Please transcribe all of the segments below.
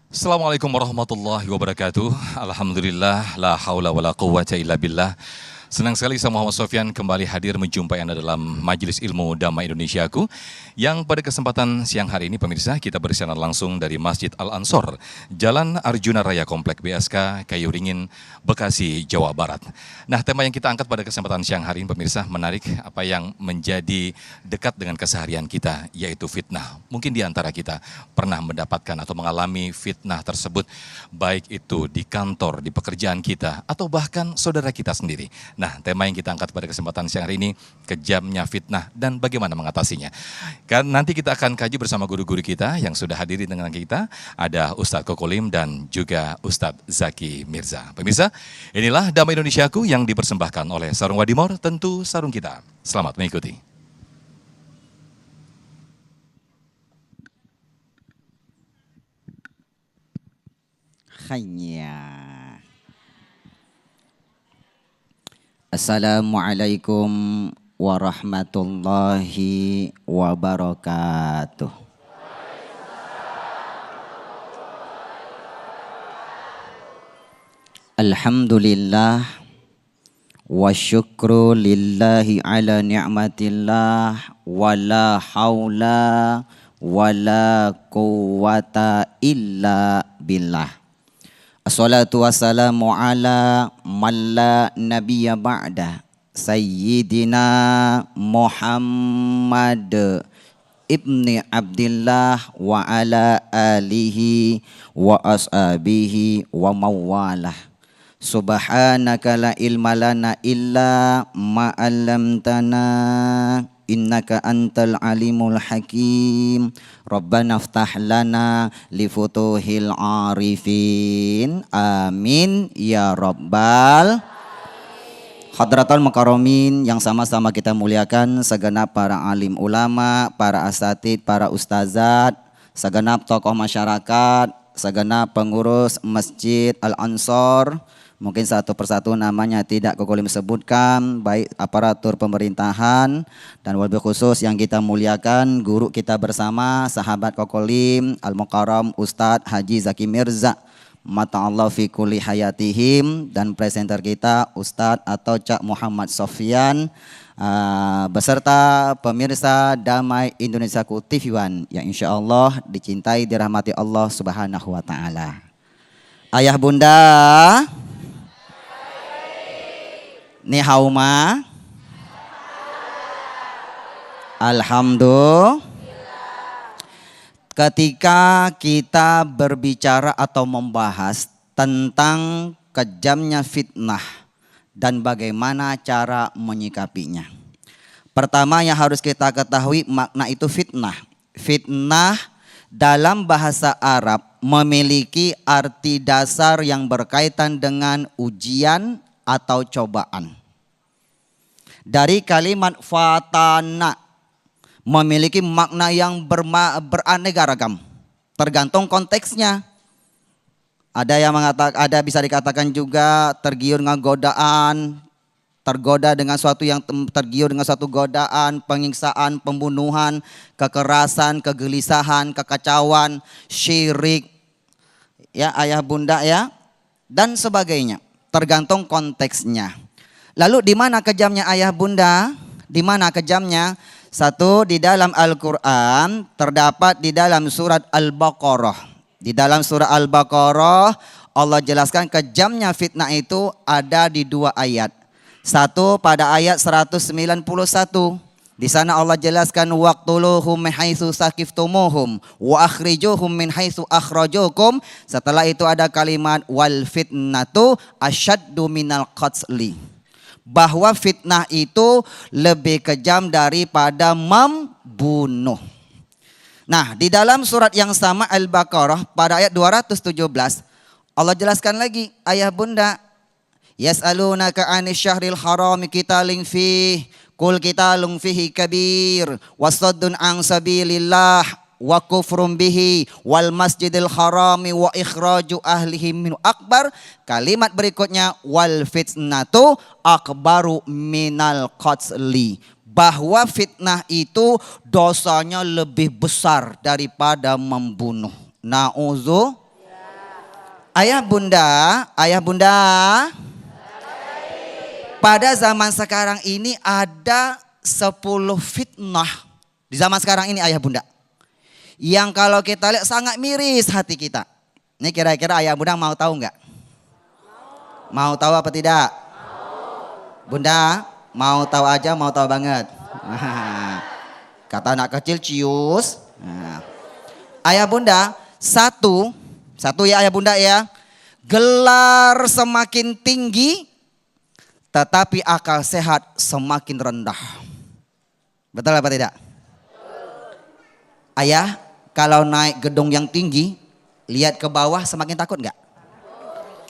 Assalamualaikum warahmatullahi wabarakatuh. Alhamdulillah, la haula wa la quwwata illa billah. Senang sekali saya Muhammad Sofyan kembali hadir menjumpai Anda dalam Majelis Ilmu Damai Indonesiaku, yang pada kesempatan siang hari ini pemirsa kita bersiaran langsung dari Masjid Al-Ansor, Jalan Arjuna Raya Komplek BSK, Kayu Ringin, Bekasi, Jawa Barat. Nah, tema yang kita angkat pada kesempatan siang hari ini pemirsa menarik, apa yang menjadi dekat dengan keseharian kita, yaitu fitnah. Mungkin di antara kita pernah mendapatkan atau mengalami fitnah tersebut, baik itu di kantor, di pekerjaan kita, atau bahkan saudara kita sendiri. Nah, tema yang kita angkat pada kesempatan siang hari ini, kejamnya fitnah dan bagaimana mengatasinya. Kan nanti kita akan kaji bersama guru-guru kita yang sudah hadir dengan kita, ada Ustadz Kokolim dan juga Ustadz Zaki Mirza. Pemirsa, inilah Damai Indonesiaku yang dipersembahkan oleh Sarung Wadimor, tentu sarung kita. Selamat mengikuti. Khayya. Assalamualaikum warahmatullahi wabarakatuh. Alhamdulillah wa syukru lillahi ala ni'matillah wa la hawla wa la quwwata illa billah. Assalatu wassalamu ala man la nabiyya ba'da Sayyidina Muhammad ibni Abdillah wa ala alihi wa ashabihi wa mawalah. Subhanaka la ilma lana illa ma'allamtana innaka antal alimul hakim. Rabbana ftah lana lifutuhil arifin. Amin ya rabbal. Hadratul Mukarramin yang sama-sama kita muliakan, segenap para alim ulama, para asatid, para ustazat, segenap tokoh masyarakat, segenap pengurus Masjid Al-Ansor. Mungkin satu persatu namanya tidak Kokolim sebutkan, baik aparatur pemerintahan dan wabil khusus yang kita muliakan guru kita bersama, sahabat Kokolim Al-Mukarram Ustadz Haji Zaki Mirza, mata'allah fi kulli hayatihim, dan presenter kita Ustadz atau Cak Muhammad Sofyan, beserta pemirsa Damai Indonesiaku TV One yang insya Allah dicintai dirahmati Allah Subhanahu wa Ta'ala. Ayah bunda, ni hauma, alhamdulillah. Ketika kita berbicara atau membahas tentang kejamnya fitnah dan bagaimana cara menyikapinya, pertama yang harus kita ketahui makna itu fitnah. Fitnah dalam bahasa Arab memiliki arti dasar yang berkaitan dengan ujian atau cobaan. Dari kalimat fatana memiliki makna yang beraneka ragam, tergantung konteksnya. Ada yang mengatakan, ada bisa dikatakan juga tergiur dengan godaan, tergoda dengan suatu yang tergiur dengan suatu godaan, penyiksaan, pembunuhan, kekerasan, kegelisahan, kekacauan, syirik, ya ayah bunda ya, dan sebagainya. Tergantung konteksnya. Lalu di mana kejamnya ayah bunda? Di mana kejamnya? Satu, di dalam Al-Quran terdapat di dalam surat Al-Baqarah. Di dalam surah Al-Baqarah Allah jelaskan kejamnya fitnah itu ada di dua ayat. Satu pada ayat 191. Di sana Allah jelaskan waqtuluhum min haitsu saqiftumuhum wa akhrijuhum min haitsu akhrajukum. Setelah itu ada kalimat wal fitnatu asyaddu minal qatli. Bahwa fitnah itu lebih kejam daripada membunuh. Nah, di dalam surat yang sama Al-Baqarah pada ayat 217 Allah jelaskan lagi, ayah bunda, yas'alunaka 'anil syahril haram qitalin fihi qul qitalun fihi kabir wasaddun an sabilillah wa kufrum bihi wal masjidil harami wa ikhraju ahlihi min akbar. Kalimat berikutnya wal fitnatu akbaru minal qatli. Bahwa fitnah itu dosanya lebih besar daripada membunuh. Na'udzu Ayah bunda, pada zaman sekarang ini ada 10 fitnah di zaman sekarang ini ayah bunda. Yang kalau kita lihat sangat miris hati kita. Ini kira-kira ayah bunda mau tahu nggak? Mau tahu apa tidak? Bunda, mau tahu aja, mau tahu banget. Kata anak kecil cius. Ayah bunda, satu ya ayah bunda ya. Gelar semakin tinggi, tetapi akal sehat semakin rendah. Betul apa tidak? Ayah, kalau naik gedung yang tinggi, lihat ke bawah semakin takut nggak?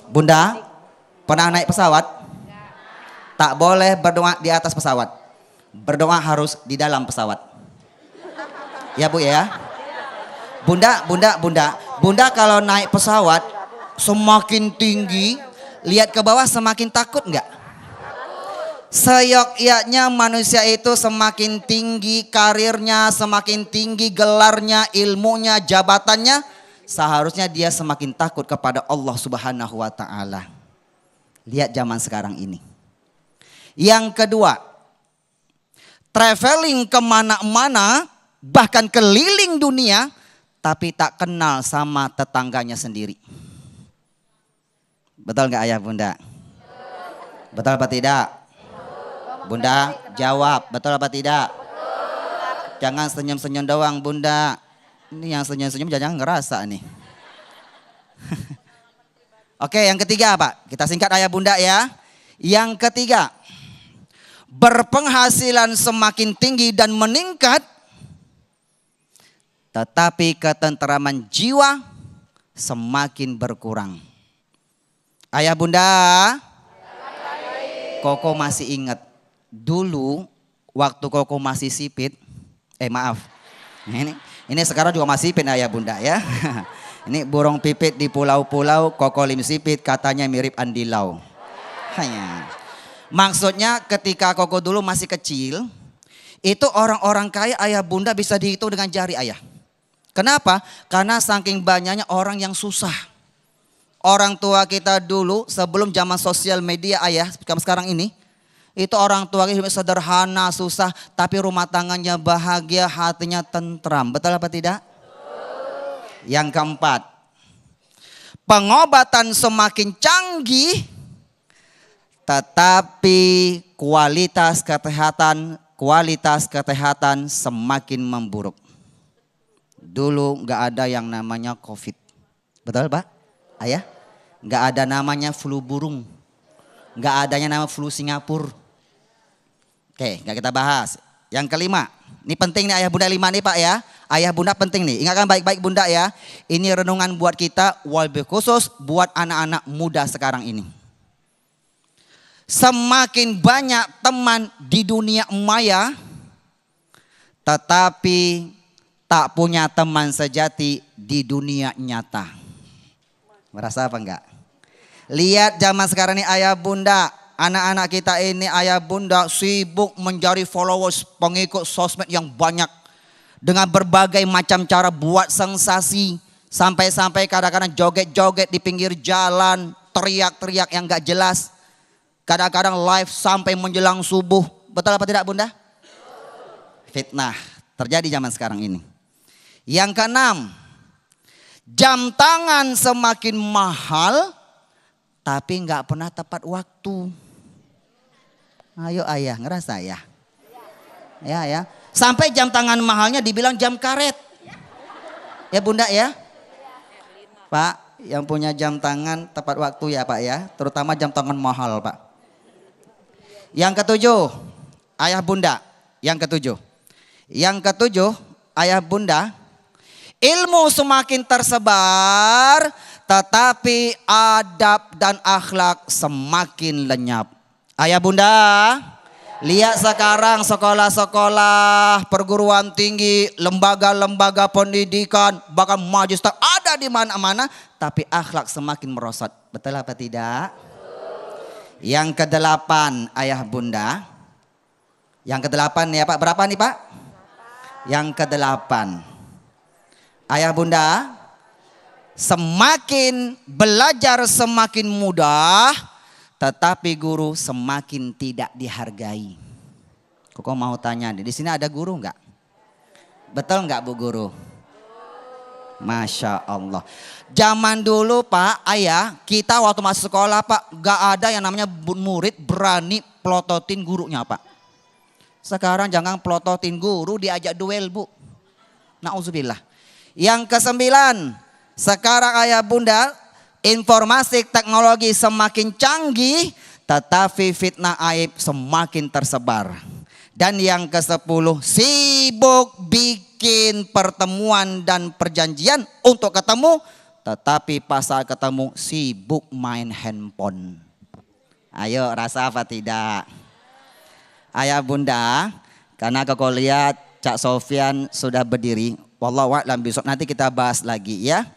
Bunda, pernah naik pesawat? Tak boleh berdoa di atas pesawat. Berdoa harus di dalam pesawat. Ya bu ya. Bunda kalau naik pesawat semakin tinggi, lihat ke bawah semakin takut nggak? Seyogyanya manusia itu semakin tinggi karirnya, semakin tinggi gelarnya, ilmunya, jabatannya, seharusnya dia semakin takut kepada Allah Subhanahu wa taala. Lihat zaman sekarang ini. Yang kedua, traveling kemana-mana, bahkan keliling dunia, tapi tak kenal sama tetangganya sendiri. Betul nggak ayah bunda? Betul apa tidak? Bunda jawab, betul apa tidak? Jangan senyum-senyum doang bunda. Ini yang senyum-senyum jangan ngerasa nih. Oke, yang ketiga apa? Kita singkat ayah bunda ya. Yang ketiga, berpenghasilan semakin tinggi dan meningkat, tetapi ketenteraman jiwa semakin berkurang. Ayah bunda, Koko masih ingat dulu waktu Koko masih sipit. Maaf, ini sekarang juga masih sipit ayah bunda ya. Ini burung pipit di pulau-pulau, Koko lim sipit katanya mirip andilau. Hanya. Maksudnya ketika Koko dulu masih kecil, itu orang-orang kaya ayah bunda bisa dihitung dengan jari ayah. Kenapa? Karena saking banyaknya orang yang susah. Orang tua kita dulu sebelum zaman sosial media ayah sekarang ini, itu orang tua kita sederhana, susah, tapi rumah tangganya bahagia, hatinya tentram. Betul apa tidak? Yang keempat, pengobatan semakin canggih, tetapi kualitas kesehatan semakin memburuk. Dulu nggak ada yang namanya COVID. Betul Pak? Ayah? Nggak ada namanya flu burung. Nggak adanya nama flu Singapura. Oke, nggak kita bahas. Yang kelima, ini penting nih ayah bunda 5 nih Pak ya. Ayah bunda penting nih, ingatkan baik-baik bunda ya. Ini renungan buat kita, lebih khusus buat anak-anak muda sekarang ini. Semakin banyak teman di dunia maya, tetapi tak punya teman sejati di dunia nyata. Merasa apa enggak? Lihat zaman sekarang ini ayah bunda, anak-anak kita ini ayah bunda sibuk mencari followers, pengikut sosmed yang banyak. Dengan berbagai macam cara buat sensasi. Sampai-sampai kadang-kadang joget-joget di pinggir jalan, teriak-teriak yang enggak jelas. Kadang-kadang live sampai menjelang subuh. Betul apa tidak bunda? Fitnah terjadi zaman sekarang ini. Yang keenam, jam tangan semakin mahal, tapi nggak pernah tepat waktu. Ayo ayah, ngerasa ya? Ya. Sampai jam tangan mahalnya dibilang jam karet. Ya bunda ya? Pak, yang punya jam tangan tepat waktu ya Pak ya. Terutama jam tangan mahal Pak. Yang ketujuh, ayah bunda. Yang ketujuh, ayah bunda. Ilmu semakin tersebar, tetapi adab dan akhlak semakin lenyap. Ayah bunda, lihat sekarang sekolah-sekolah, perguruan tinggi, lembaga-lembaga pendidikan, bahkan majister ada di mana-mana, tapi akhlak semakin merosot. Betul apa tidak? Yang kedelapan, ayah bunda. Yang kedelapan ya Pak, berapa nih Pak? Yang kedelapan. Ayah bunda, semakin belajar semakin mudah, tetapi guru semakin tidak dihargai. Koko mau tanya nih, di sini ada guru enggak? Betul enggak Bu Guru? Masya Allah. Zaman dulu Pak, Ayah, kita waktu masuk sekolah Pak, enggak ada yang namanya murid berani pelototin gurunya Pak. Sekarang jangan pelototin guru, diajak duel Bu. Nauzubillah. Yang kesembilan, sekarang ayah bunda, informasi teknologi semakin canggih, tetapi fitnah aib semakin tersebar. Dan yang ke-10, sibuk bikin pertemuan dan perjanjian untuk ketemu, tetapi pas saat ketemu sibuk main handphone. Ayo, rasa apa tidak? Ayah bunda, karena kau lihat Cak Sofyan sudah berdiri. Wallahu a'lam bishawab. Nanti kita bahas lagi ya.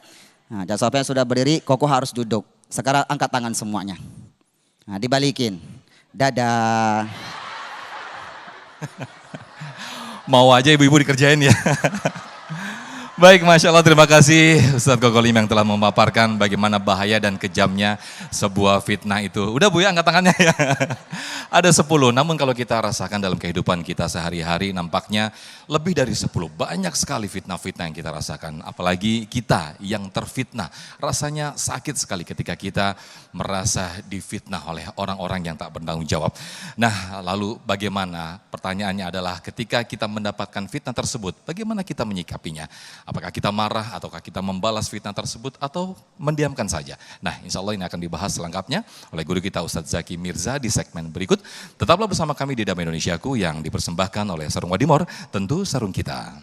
Nah, Cak Sofyan sudah berdiri, Koko harus duduk. Sekarang angkat tangan semuanya. Nah, dibalikin. Dadah. Mau aja ibu-ibu dikerjain ya. Baik, Masya Allah, terima kasih Ustadz Kokolim yang telah memaparkan bagaimana bahaya dan kejamnya sebuah fitnah itu. Udah Bu ya, angkat tangannya ya. Ada 10, namun kalau kita rasakan dalam kehidupan kita sehari-hari nampaknya lebih dari 10. Banyak sekali fitnah-fitnah yang kita rasakan. Apalagi kita yang terfitnah. Rasanya sakit sekali ketika kita merasa difitnah oleh orang-orang yang tak bertanggung jawab. Nah, lalu bagaimana? Pertanyaannya adalah ketika kita mendapatkan fitnah tersebut, bagaimana kita menyikapinya? Apakah kita marah ataukah kita membalas fitnah tersebut atau mendiamkan saja? Nah, insya Allah ini akan dibahas selengkapnya oleh guru kita Ustadz Zaki Mirza di segmen berikut. Tetaplah bersama kami di Damai Indonesiaku yang dipersembahkan oleh Sarung Wadimor, tentu sarung kita.